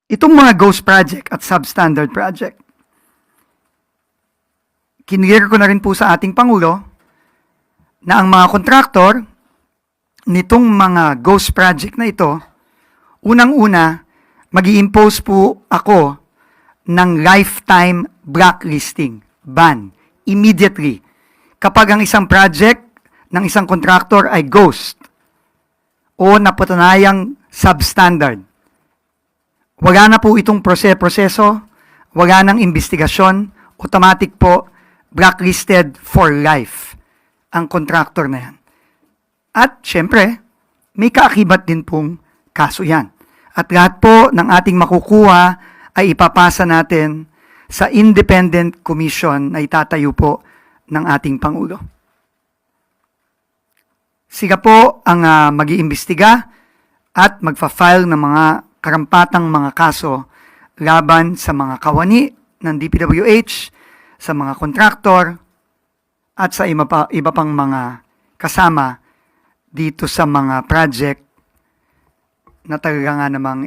Itong mga ghost project at substandard project, kinlear ko na rin po sa ating Pangulo na ang mga kontraktor nitong mga ghost project na ito, unang-una, mag-i-impose po ako ng lifetime blacklisting, ban, immediately. Kapag ang isang project ng isang kontraktor ay ghost o napatunayang substandard, wala na po itong proseso, wala nang investigasyon, automatic po blacklisted for life ang kontraktor na yan. At syempre, may kaakibat din pong kaso yan. At lahat po ng ating makukuha ay ipapasa natin sa independent commission na itatayo po ng ating Pangulo. Sila po ang mag-iimbestiga at magfa-file ng mga karampatang mga kaso laban sa mga kawani ng DPWH, sa mga kontraktor, at sa iba pang mga kasama dito sa mga project na talaga nga namang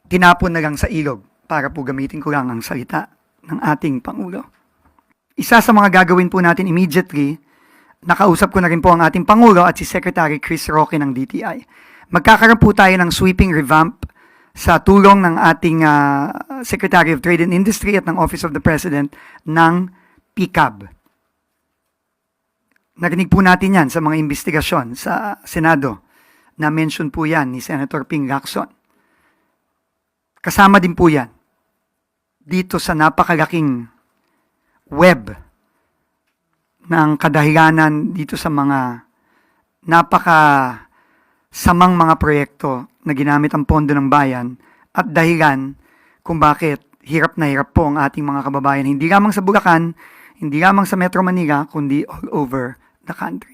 tinapon na lang sa ilog para po gamitin ko lang ang salita ng ating Pangulo. Isa sa mga gagawin po natin immediately, nakausap ko na rin po ang ating Pangulo at si Secretary Chris Roque ng DTI. Magkakaroon po tayo ng sweeping revamp sa tulong ng ating Secretary of Trade and Industry at ng Office of the President ng PCAB. Narinig po natin yan sa mga investigasyon sa Senado. Na-mention po yan ni Senator Ping Lacson. Kasama din po yan dito sa napakalaking web ng kadahilanan dito sa mga samang mga proyekto na ginamit ang pondo ng bayan at dahilan kung bakit hirap na hirap po ang ating mga kababayan, hindi lamang sa Bulacan, hindi lamang sa Metro Manila, kundi all over the country.